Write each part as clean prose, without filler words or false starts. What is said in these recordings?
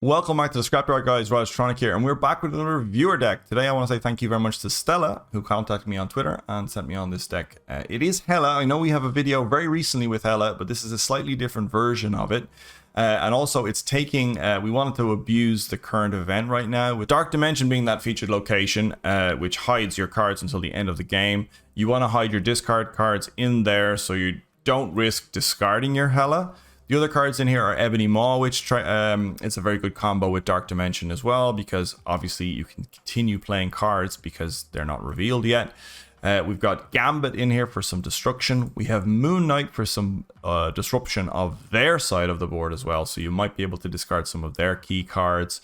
Welcome back to the Scrapyard guys, Rostronic here, and we're back with another viewer deck. Today I want to say thank you very much to Stella, who contacted me on Twitter and sent me on this deck. It is Hela. I know we have a video very recently with Hela, but this is a slightly different version of it. And also it's taking, we wanted to abuse the current event right now, with Dark Dimension being that featured location, which hides your cards until the end of the game. You want to hide your discard cards in there so you don't risk discarding your Hela. The other cards in here are Ebony Maw, which it's a very good combo with Dark Dimension as well, because obviously you can continue playing cards because they're not revealed yet. We've got Gambit in here for some destruction. We have Moon Knight for some disruption of their side of the board as well, so you might be able to discard some of their key cards.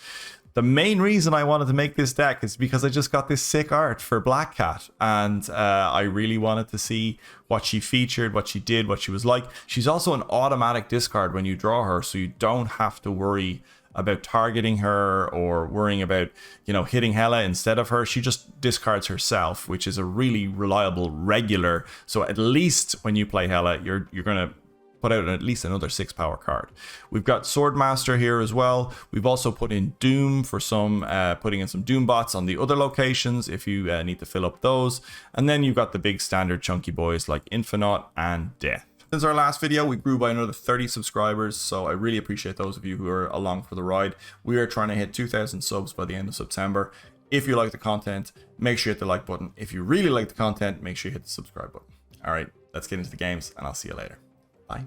The main reason I wanted to make this deck is because I just got this sick art for Black Cat, and I really wanted to see what she featured, what she did, what she was like. She's also an automatic discard when you draw her, so you don't have to worry about targeting her or worrying about, you know, hitting Hela instead of her. She just discards herself, which is a really reliable regular. So at least when you play Hela, you're gonna put out at least another 6 power card. We've got Swordmaster here as well. We've also put in Doom for some, putting in some Doom bots on the other locations if you need to fill up those. And then you've got the big standard chunky boys like Infinite and Death. Since our last video, we grew by another 30 subscribers, so I really appreciate those of you who are along for the ride. We are trying to hit 2,000 subs by the end of September. If you like the content, make sure you hit the like button. If you really like the content, make sure you hit the subscribe button. All right, let's get into the games, and I'll see you later. Bye.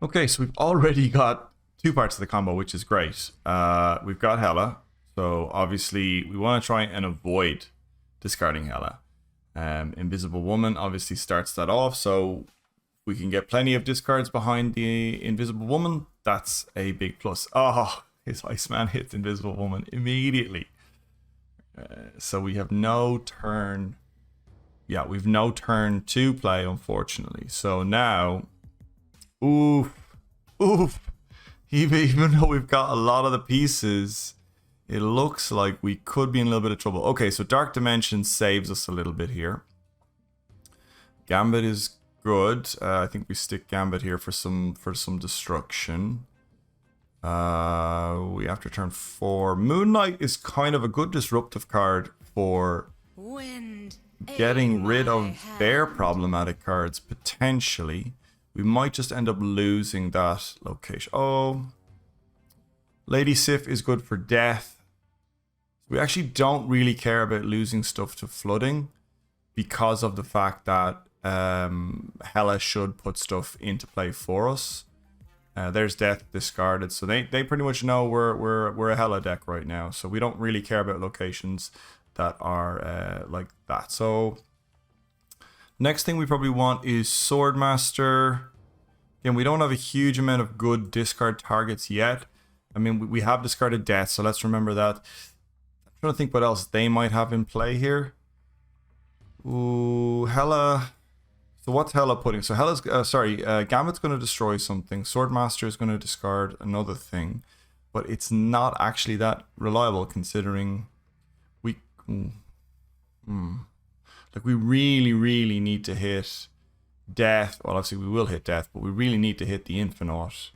Okay, so we've already got 2 parts of the combo, which is great. We've got Hela, so obviously we want to try and avoid discarding Hela. Invisible Woman obviously starts that off, so we can get plenty of discards behind the Invisible Woman. That's a big plus. Oh, his Iceman hits Invisible Woman immediately. So we have no turn. Yeah, we've no turn to play, unfortunately. So now, oof. Even though we've got a lot of the pieces, it looks like we could be in a little bit of trouble. Okay, so Dark Dimension saves us a little bit here. Gambit is good. I think we stick Gambit here for some destruction. We have to turn 4. Moon Knight is kind of a good disruptive card for getting rid of their problematic cards, potentially. We might just end up losing that location. Oh, Lady Sif is good for death. We actually don't really care about losing stuff to flooding because of the fact that Hela should put stuff into play for us. There's death discarded, so they pretty much know we're a Hela deck right now. So we don't really care about locations that are like that. So next thing we probably want is Swordmaster. Again, we don't have a huge amount of good discard targets yet. I mean, we have discarded Death, so let's remember that. I'm trying to think what else they might have in play here. Ooh, Hela. So what's Hela putting? So Hela's, Gambit's going to destroy something. Swordmaster is going to discard another thing. But it's not actually that reliable considering we... Like, we really need to hit Death. Well, obviously we will hit Death, but we really need to hit the Infinite.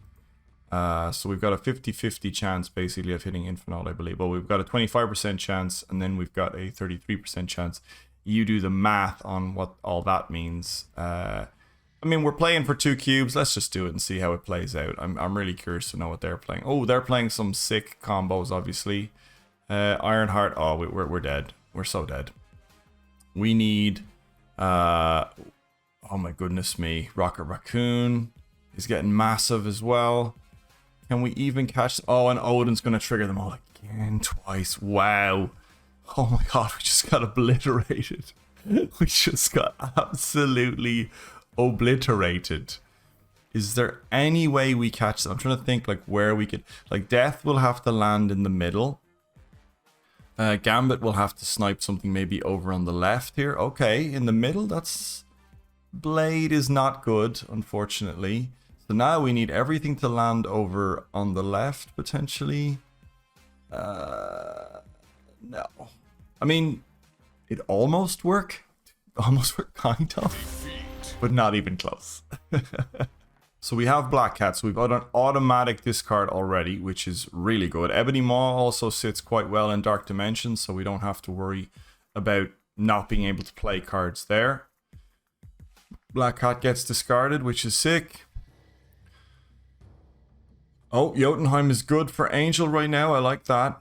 So we've got a 50-50 chance, basically, of hitting Infinite, I believe. Well, we've got a 25% chance, and then we've got a 33% chance. You do the math on what all that means. I mean, we're playing for 2 cubes. Let's just do it and see how it plays out. I'm really curious to know what they're playing. Oh, they're playing some sick combos, obviously. Ironheart. Oh, we're dead. We're so dead. We need, oh my goodness me, Rocket Raccoon is getting massive as well. Can we even catch, oh, and Odin's going to trigger them all again twice. Wow. Oh my god, we just got obliterated. We just got absolutely obliterated. Is there any way we catch them? I'm trying to think like where we could, like Death will have to land in the middle. Gambit will have to snipe something maybe over on the left here. Okay, in the middle, that's... Blade is not good, unfortunately. So now we need everything to land over on the left, potentially. No. I mean, it almost worked. Almost worked, kind of. But not even close. So we have Black Cat, so we've got an automatic discard already, which is really good. Ebony Maw also sits quite well in Dark Dimensions, so we don't have to worry about not being able to play cards there. Black Cat gets discarded, which is sick. Oh, Jotunheim is good for Angel right now. I like that.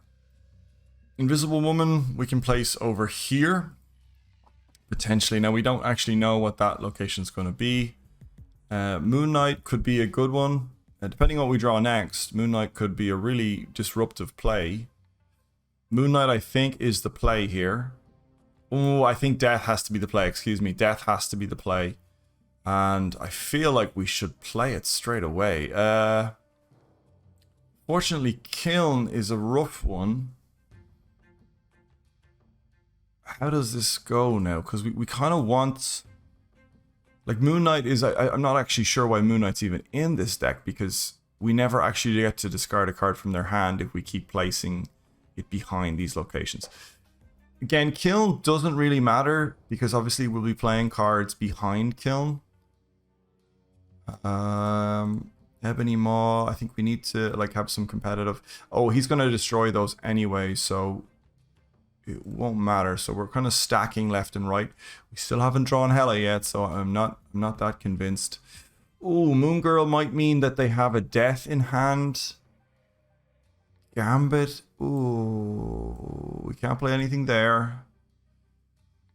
Invisible Woman we can place over here. Potentially. Now, we don't actually know what that location is going to be. Moon Knight could be a good one. Depending on what we draw next, Moon Knight could be a really disruptive play. Moon Knight, I think, is the play here. Oh, I think Death has to be the play. Excuse me. Death has to be the play. And I feel like we should play it straight away. Fortunately, Kiln is a rough one. How does this go now? Because we kind of want... Like, Moon Knight is... I'm not actually sure why Moon Knight's even in this deck, because we never actually get to discard a card from their hand if we keep placing it behind these locations. Again, Kiln doesn't really matter, because obviously we'll be playing cards behind Kiln. Ebony Maw, I think we need to, like, have some competitive... Oh, he's going to destroy those anyway, so... It won't matter, so we're kind of stacking left and right. We still haven't drawn Hela yet, so I'm not that convinced. Ooh, Moon Girl might mean that they have a Death in hand. Gambit. Ooh, we can't play anything there.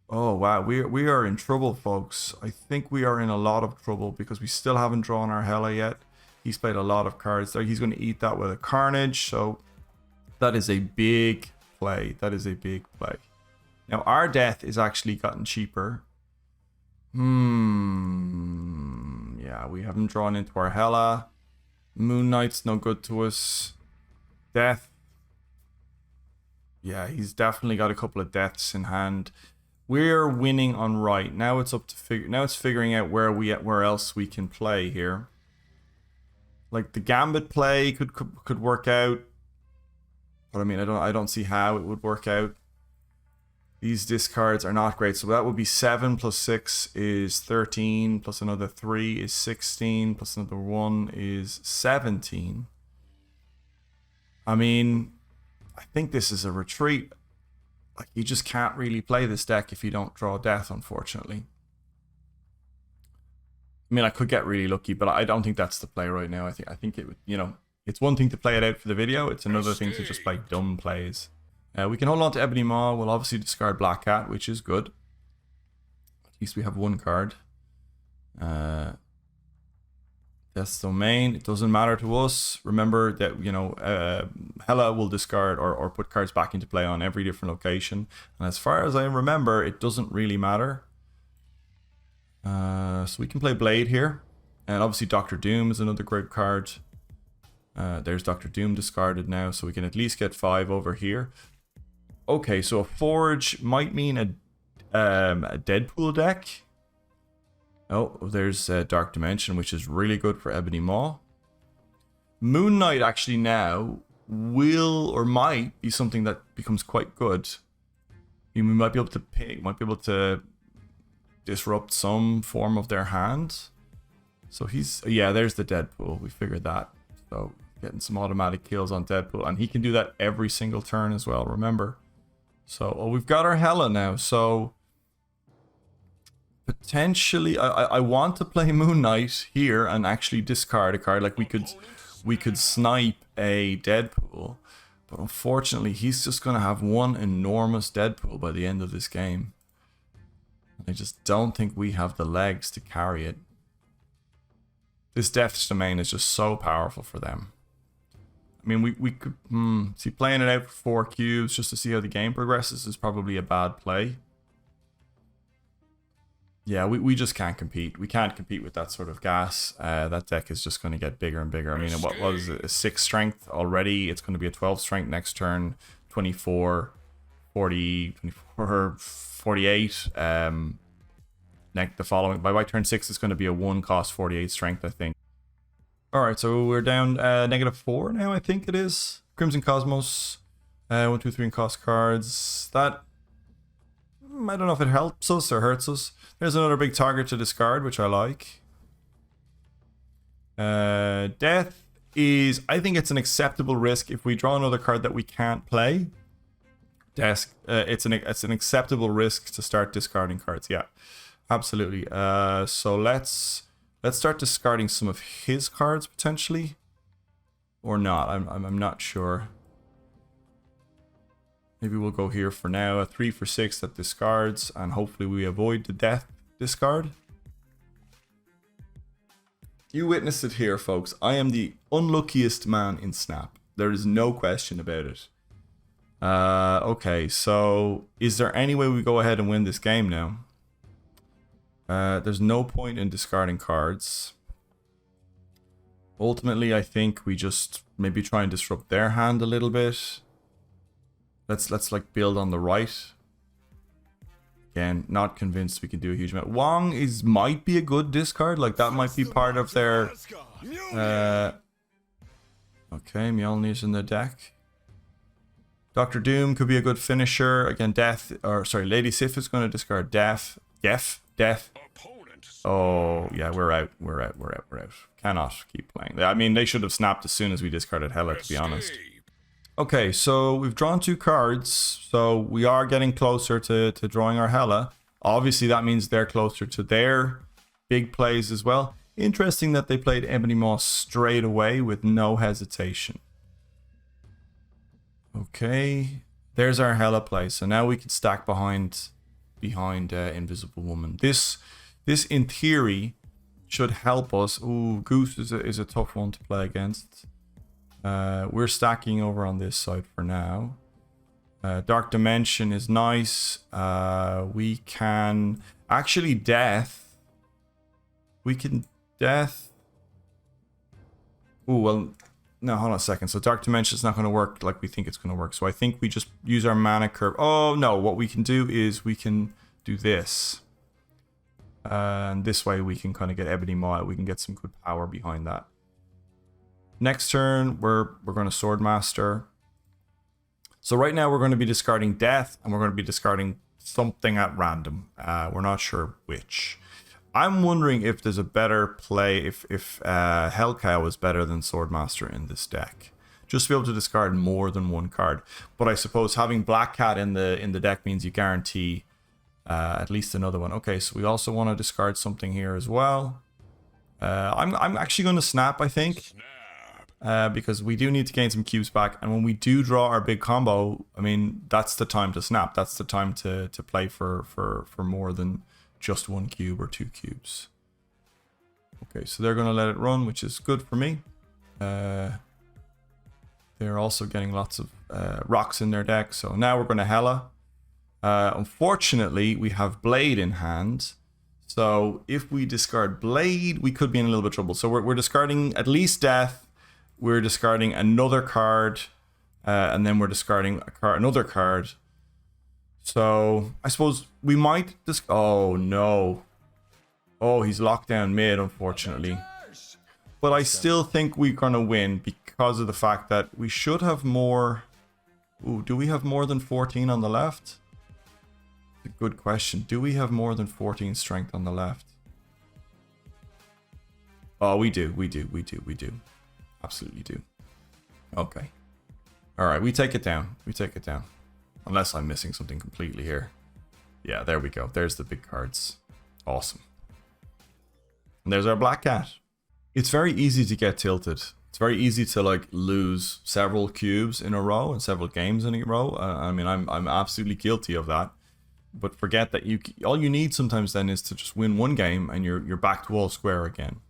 Oh wow, we are in trouble, folks. I think we are in a lot of trouble because we still haven't drawn our Hela yet. He's played a lot of cards there. He's going to eat that with a Carnage, so that is a big play. That is a big play. Now our Death is actually gotten cheaper. Yeah, we haven't drawn into our Hela. Moon Knight's no good to us. Death. Yeah, he's definitely got a couple of deaths in hand. We're winning on right. Now it's up to figuring out where else we can play here. Like the Gambit play could work out. But I mean, I don't see how it would work out. These discards are not great. So that would be 7 plus 6 is 13, plus another 3 is 16, plus another 1 is 17. I mean, I think this is a retreat. Like, you just can't really play this deck if you don't draw Death, unfortunately. I mean, I could get really lucky, but I don't think that's the play right now. I think it would, you know, it's one thing to play it out for the video. It's another thing to just play dumb plays. We can hold on to Ebony Maw. We'll obviously discard Black Cat, which is good. At least we have one card. Death's Domain. It doesn't matter to us. Remember that, you know, Hela will discard or put cards back into play on every different location. And as far as I remember, it doesn't really matter. So we can play Blade here. And obviously Doctor Doom is another great card. There's Doctor Doom discarded now, so we can at least get 5 over here. Okay, so a Forge might mean a Deadpool deck. Oh, there's Dark Dimension, which is really good for Ebony Maw. Moon Knight actually now will or might be something that becomes quite good. We might be able to pick, might be able to disrupt some form of their hand. So he's, yeah, there's the Deadpool. We figured that. So getting some automatic kills on Deadpool, and he can do that every single turn as well, remember. So, oh, we've got our Hela now, so potentially I want to play Moon Knight here and actually discard a card. Like we could snipe a Deadpool, but unfortunately he's just gonna have one enormous Deadpool by the end of this game. I just don't think we have the legs to carry it. This Death's Domain is just so powerful for them. I mean, we could see playing it out for 4 cubes just to see how the game progresses is probably a bad play. Yeah, we just can't compete. We can't compete with that sort of gas. That deck is just going to get bigger and bigger. I mean, what was it? A 6 strength already? It's going to be a 12 strength next turn. 24, 40, 24, 48. The following, by turn 6, it's going to be a 1 cost 48 strength, I think. Alright, so we're down -4 now, I think it is. Crimson Cosmos. 1, 2, 3 in cost cards. That, I don't know if it helps us or hurts us. There's another big target to discard, which I like. Death is, I think it's an acceptable risk. If we draw another card that we can't play, it's an acceptable risk to start discarding cards. Yeah, absolutely. So let's start discarding some of his cards potentially, or not. I'm not sure. Maybe we'll go here for now. A 3 for 6 that discards, and hopefully we avoid the death discard. You witnessed it here, folks. I am the unluckiest man in Snap. There is no question about it. Okay, so is there any way we go ahead and win this game now? There's no point in discarding cards. Ultimately, I think we just maybe try and disrupt their hand a little bit. Let's like build on the right. Again, not convinced we can do a huge amount. Wong might be a good discard. Like that might be part of their. Okay, Mjolnir's in the deck. Dr. Doom could be a good finisher. Again, Lady Sif is going to discard Death. Oh, yeah, we're out. Cannot keep playing. I mean, they should have snapped as soon as we discarded Hela, to be honest. Okay, so we've drawn 2 cards. So we are getting closer to drawing our Hela. Obviously, that means they're closer to their big plays as well. Interesting that they played Ebony Moss straight away with no hesitation. Okay, there's our Hela play. So now we can stack behind Invisible Woman. This in theory should help us. Ooh, Goose is a tough one to play against. We're stacking over on this side for now. Dark Dimension is nice. We can actually Death. We can Death. Ooh, well, no, hold on a second. So Dark Dimension is not going to work like we think it's going to work. So I think we just use our mana curve. Oh no, what we can do is we can do this. And this way we can kind of get Ebony Maw. We can get some good power behind that. Next turn, we're going to Swordmaster. So right now we're going to be discarding Death, and we're going to be discarding something at random. We're not sure which. I'm wondering if there's a better play, if Hellcow is better than Swordmaster in this deck. Just to be able to discard more than one card. But I suppose having Black Cat in the deck means you guarantee at least another one. Okay, so we also want to discard something here as well. I'm actually going to snap, I think. Because we do need to gain some cubes back, and when we do draw our big combo, I mean, that's the time to snap. That's the time to play for more than just 1 cube or 2 cubes. Okay, so they're going to let it run, which is good for me. They're also getting lots of rocks in their deck, so now we're going to Hela. Unfortunately, we have Blade in hand. So if we discard Blade, we could be in a little bit of trouble. So we're discarding at least Death. We're discarding another card, and then we're discarding another card. So I suppose we might oh no. Oh, he's locked down mid, unfortunately. But I still think we're gonna win because of the fact that we should have more. Ooh, do we have more than 14 on the left? That's a good question. Do we have more than 14 strength on the left? Oh, we do. Absolutely do. Okay. Alright, we take it down. Unless I'm missing something completely here. Yeah, there we go. There's the big cards. Awesome. And there's our Black Cat. It's very easy to get tilted. It's very easy to like lose several cubes in a row and several games in a row. I mean, I'm absolutely guilty of that. But forget that all you need sometimes then is to just win one game and you're back to all square again.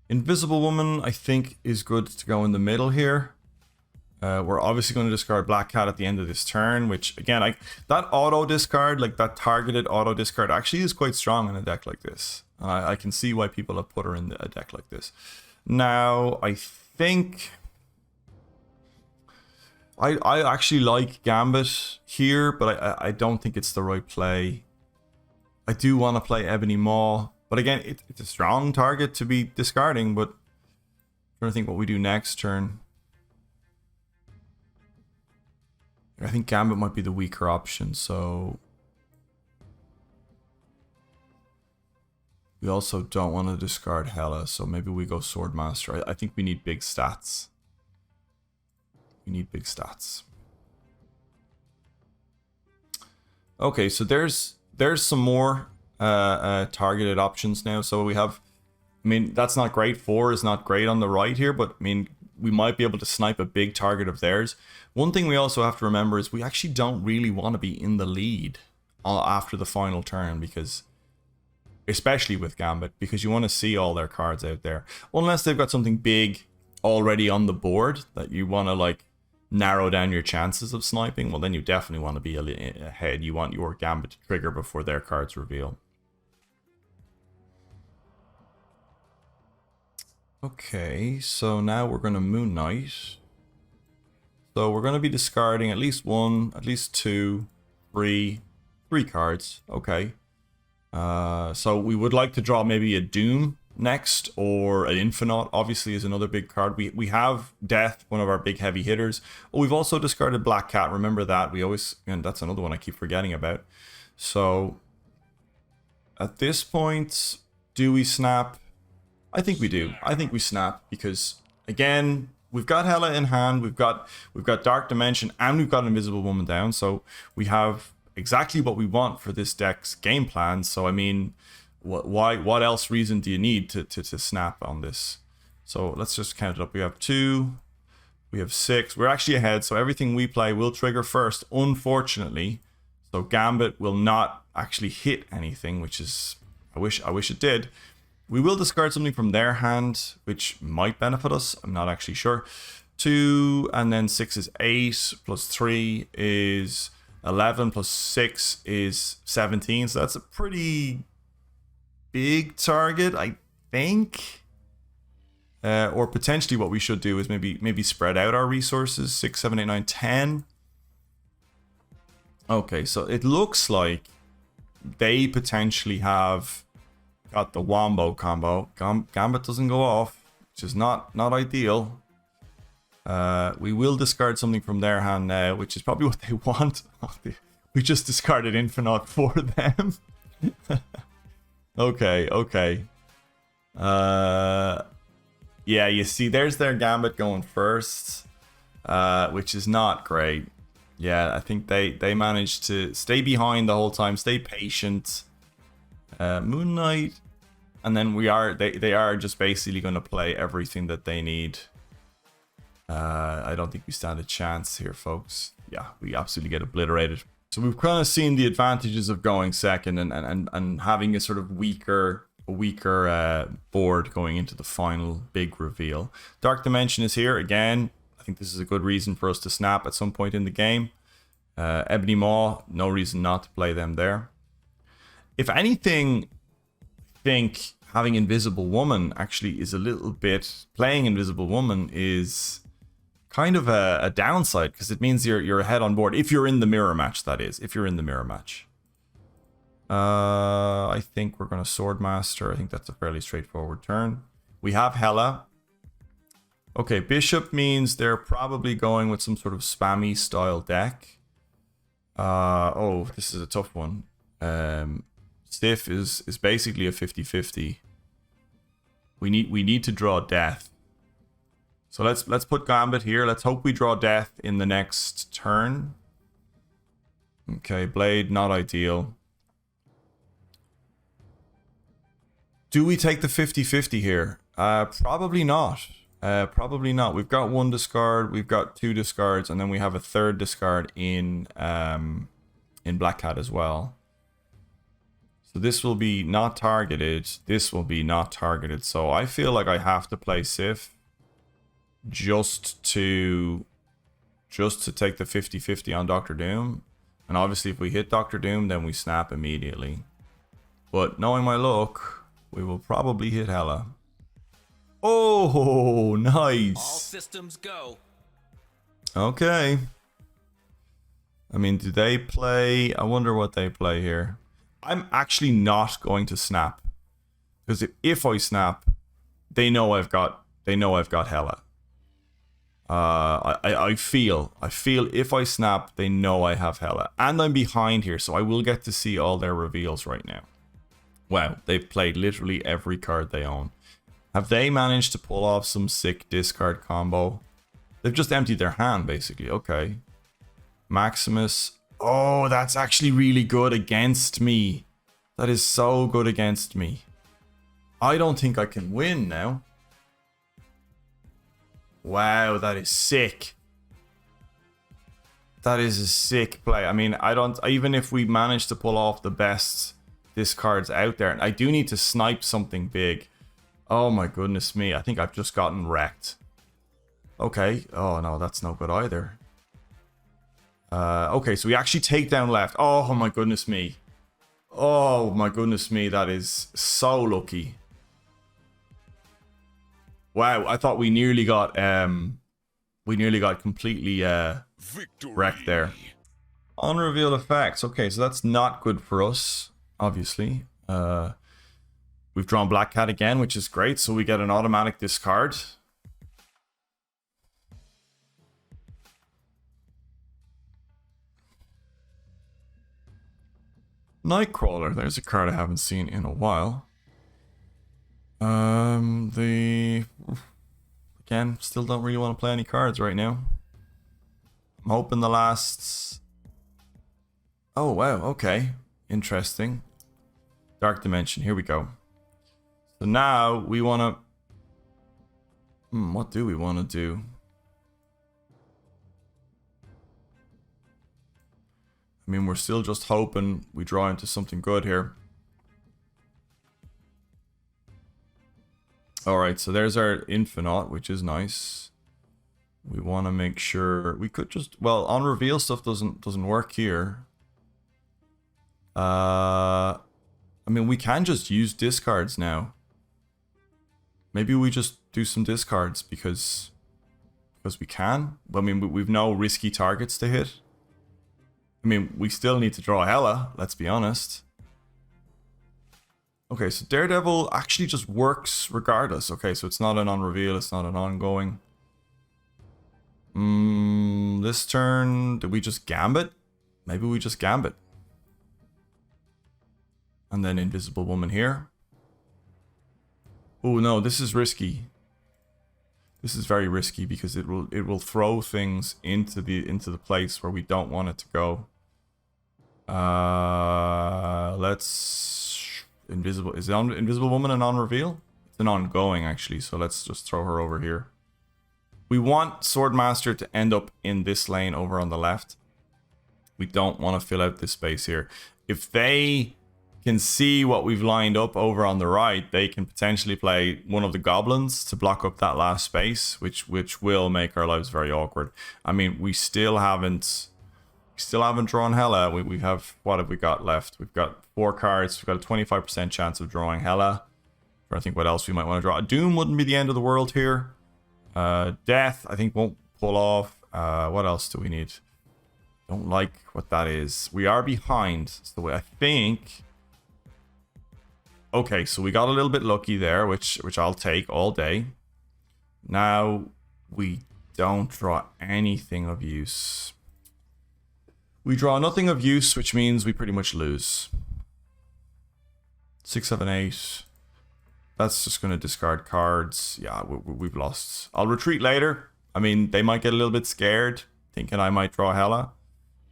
Invisible Woman, I think, is good to go in the middle here. We're obviously going to discard Black Cat at the end of this turn, which, again, that auto discard, like that targeted auto discard, actually is quite strong in a deck like this. I can see why people have put her in a deck like this. Now, I think I actually like Gambit here, but I don't think it's the right play. I do want to play Ebony Maw. But again, it's a strong target to be discarding, but I'm trying to think what we do next turn. I think Gambit might be the weaker option, so We also don't want to discard Hela, so maybe we go Swordmaster. I think we need big stats. We need big stats. Okay, so there's some more targeted options now. So we have, I mean, that's not great. 4 is not great on the right here, but I mean, we might be able to snipe a big target of theirs. One thing we also have to remember is we actually don't really want to be in the lead after the final turn, because, especially with Gambit, because you want to see all their cards out there. Unless they've got something big already on the board that you want to like narrow down your chances of sniping, well then you definitely want to be ahead. You want your Gambit to trigger before their cards reveal. Okay, so now we're going to Moon Knight. So we're going to be discarding at least 1, at least 2, 3 cards. Okay. So we would like to draw maybe a Doom next, or an Infinite obviously is another big card. We have Death, one of our big heavy hitters. Oh, we've also discarded Black Cat, remember that. We always, and that's another one I keep forgetting about. So at this point, do we snap? I think we do. I think we snap, because again, we've got Hela in hand, we've got Dark Dimension, and we've got Invisible Woman down, so we have exactly what we want for this deck's game plan. So I mean, what else reason do you need to snap on this? So let's just count it up. We have 2, we have 6. We're actually ahead, so everything we play will trigger first, unfortunately. So Gambit will not actually hit anything, which is, I wish it did. We will discard something from their hand, which might benefit us. I'm not actually sure. 2, and then 6 is 8, plus 3 is 11, plus 6 is 17. So that's a pretty big target, I think. Or potentially what we should do is maybe spread out our resources. 6, 7, 8, 9, 10. Okay, so it looks like they potentially have got the Wombo combo. Gambit doesn't go off, which is not ideal. We will discard something from their hand now, which is probably what they want. We just discarded Infinite for them. Okay. Yeah, you see, there's their Gambit going first, which is not great. Yeah, I think they managed to stay behind the whole time, stay patient. Moon Knight, and then they are just basically going to play everything that they need. I don't think we stand a chance here, folks. Yeah, we absolutely get obliterated. So we've kind of seen the advantages of going second and having a sort of weaker board going into the final big reveal. Dark Dimension is here again. I think this is a good reason for us to snap at some point in the game. Ebony Maw, no reason not to play them there. If anything, I think having Invisible Woman actually is a little bit... Playing Invisible Woman is kind of a downside, because it means you're ahead on board. If you're in the mirror match, that is. If you're in the mirror match. I think we're going to Swordmaster. I think that's a fairly straightforward turn. We have Hela. Okay, Bishop means they're probably going with some sort of spammy style deck. Oh, this is a tough one. Stiff is basically a 50-50. We need to draw Death. So let's put Gambit here. Let's hope we draw Death in the next turn. Okay, Blade, not ideal. Do we take the 50-50 here? Probably not. Probably not. We've got 1 discard, we've got 2 discards, and then we have a 3rd discard in Black Cat as well. So this will be not targeted. This will be not targeted. So I feel like I have to play Sif just to take the 50-50 on Doctor Doom. And obviously if we hit Doctor Doom, then we snap immediately. But knowing my luck, we will probably hit Hela. Oh, nice. All systems go. Okay. I mean, do they play... I wonder what they play here. I'm actually not going to snap, because if I snap, they know I've got Hela. I feel if I snap, they know I have Hela, and I'm behind here, so I will get to see all their reveals right now. Wow, they've played literally every card they own. Have they managed to pull off some sick discard combo? They've just emptied their hand, basically. Okay. Maximus. Oh, that's actually really good against me. That is so good against me. I don't think I can win now. Wow, that is sick. That is a sick play. I mean, even if we manage to pull off the best discards out there, I do need to snipe something big. Oh my goodness me. I think I've just gotten wrecked. Okay. Oh no, that's no good either. Okay, so we actually take down left. Oh my goodness me. Oh my goodness me. That is so lucky. Wow, I thought we nearly got completely wrecked there. On reveal effects. Okay, so that's not good for us, obviously. We've drawn Black Cat again, which is great. So we get an automatic discard. Nightcrawler. There's a card I haven't seen in a while. Again, still don't really want to play any cards right now. I'm hoping the last... Oh, wow. Okay. Interesting. Dark Dimension. Here we go. So now we want to... what do we want to do? I mean, we're still just hoping we draw into something good here. Alright, so there's our Infinite, which is nice. We want to make sure... We could just... Well, on reveal stuff doesn't work here. I mean, we can just use discards now. Maybe we just do some discards because we can. I mean, we've no risky targets to hit. I mean, we still need to draw Hela, let's be honest. Okay, so Daredevil actually just works regardless. Okay, so it's not an on-reveal, it's not an ongoing. This turn, did we just Gambit? Maybe we just Gambit. And then Invisible Woman here. Oh no, this is risky. This is very risky because it will throw things into the place where we don't want it to go. Let's Invisible. Is it Invisible Woman an on-reveal? It's an ongoing actually, so let's just throw her over here. We want Swordmaster to end up in this lane over on the left. We don't want to fill out this space here. If they can see what we've lined up over on the right, they can potentially play one of the goblins to block up that last space, which will make our lives very awkward. I mean, we still haven't drawn Hela. We have, what have we got left? We've got 4 cards. We've got a 25% chance of drawing Hela. I think what else we might want to draw. Doom wouldn't be the end of the world here. Death, I think, won't pull off. What else do we need? Don't like what that is. We are behind. So I think... Okay, so we got a little bit lucky there, which I'll take all day. Now, we don't draw anything of use. We draw nothing of use, which means we pretty much lose. 6, 7, 8. That's just going to discard cards. Yeah, we've lost. I'll retreat later. I mean, they might get a little bit scared, thinking I might draw Hela.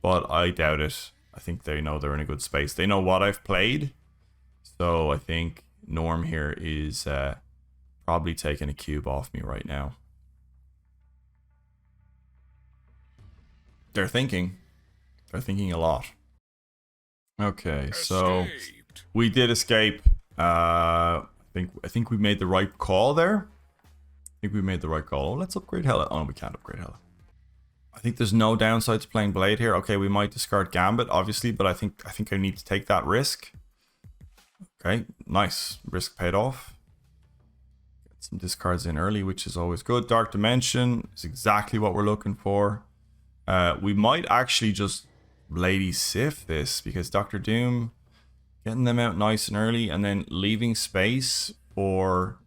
But I doubt it. I think they know they're in a good space. They know what I've played. So I think Norm here is probably taking a cube off me right now. They're thinking. They're thinking a lot. Okay, so we did escape. I think we made the right call there. I think we made the right call. Let's upgrade Hela. Oh, no, we can't upgrade Hela. I think there's no downside to playing Blade here. Okay, we might discard Gambit, obviously, but I think I need to take that risk. Okay, nice. Risk paid off. Get some discards in early, which is always good. Dark Dimension is exactly what we're looking for. We might actually just Lady Sif this, because Doctor Doom, getting them out nice and early, and then leaving space for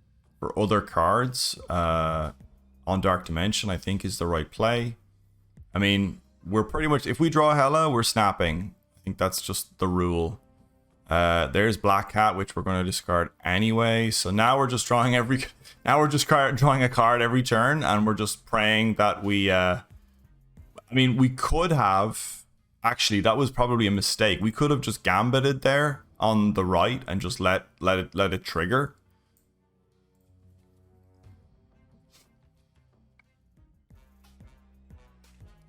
other cards on Dark Dimension, I think is the right play. I mean, we're pretty much, if we draw Hela, we're snapping. I think that's just the rule. There's Black Cat, which we're going to discard anyway. So now we're just drawing drawing a card every turn, and we're just praying that we. I mean, we could have actually. That was probably a mistake. We could have just gambited there on the right and just let it trigger.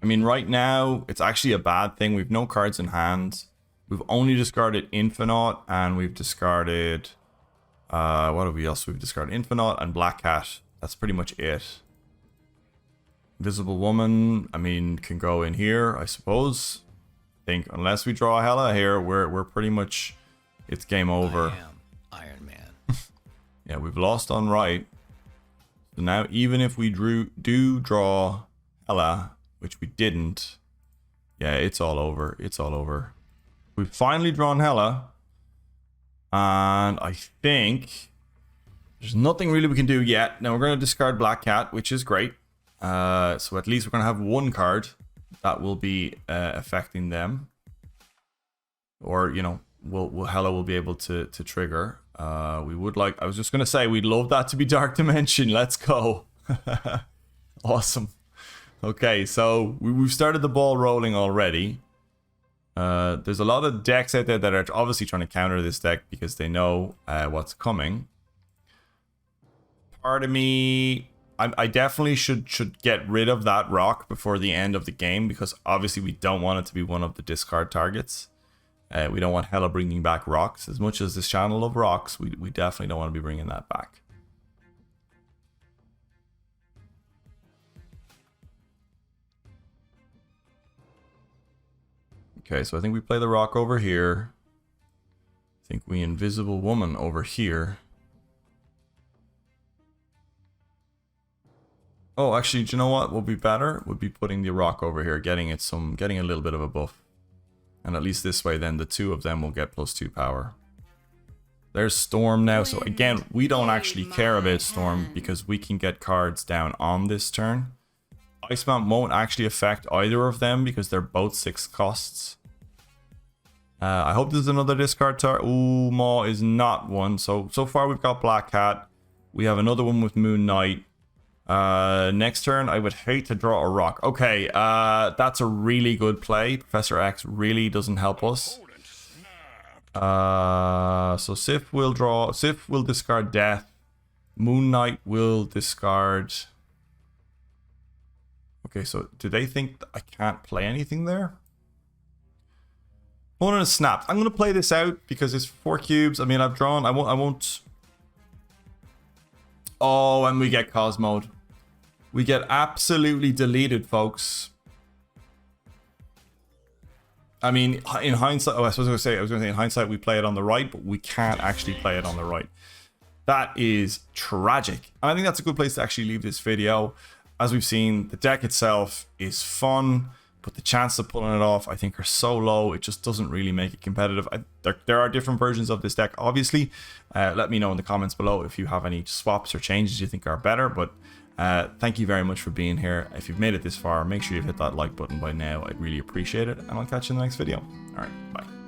I mean, right now it's actually a bad thing. We've no cards in hand. We've only discarded Infinite, and we've discarded what have we else? We've discarded Infinite and Black Cat. That's pretty much it. Invisible Woman, I mean, can go in here, I suppose. I think unless we draw a Hela here, we're pretty much, it's game over. I am Iron Man. Yeah, we've lost on right. So now even if we do draw Hela, which we didn't, yeah, it's all over. It's all over. We've finally drawn Hela, and I think there's nothing really we can do yet. Now we're going to discard Black Cat, which is great. So at least we're going to have one card that will be affecting them, or you know, Hela will be able to trigger. We would like. I was just going to say we'd love that to be Dark Dimension. Let's go. Awesome. Okay, so we've started the ball rolling already. There's a lot of decks out there that are obviously trying to counter this deck because they know what's coming. Part of me, I definitely should get rid of that rock before the end of the game, because obviously we don't want it to be one of the discard targets. We don't want Hela bringing back rocks. As much as this channel of rocks, we definitely don't want to be bringing that back. Okay, so I think we play the rock over here. I think we Invisible Woman over here. Oh, actually, do you know what would be better? Would be putting the rock over here, getting a little bit of a buff. And at least this way, then the two of them will get +2 power. There's Storm now. So again, we don't actually care about Storm because we can get cards down on this turn. Iceman won't actually affect either of them because they're both 6 costs. I hope there's another discard target. Ooh, Maw is not one. So far we've got Black Cat. We have another one with Moon Knight. Next turn, I would hate to draw a rock. Okay, that's a really good play. Professor X really doesn't help us. So Sif will discard Death. Moon Knight will discard. Okay, so do they think I can't play anything there? Opponent is snapped. I'm gonna play this out because it's 4 cubes. I mean, I've drawn. I won't. Oh, and we get Cosmode. We get absolutely deleted, folks. I mean, in hindsight, I was going to say in hindsight we play it on the right, but we can't actually play it on the right. That is tragic. And I think that's a good place to actually leave this video. As we've seen, the deck itself is fun, but the chances of pulling it off, I think, are so low, it just doesn't really make it competitive. There are different versions of this deck, obviously. Let me know in the comments below if you have any swaps or changes you think are better, but thank you very much for being here. If you've made it this far, make sure you've hit that like button by now. I'd really appreciate it, and I'll catch you in the next video. All right, bye.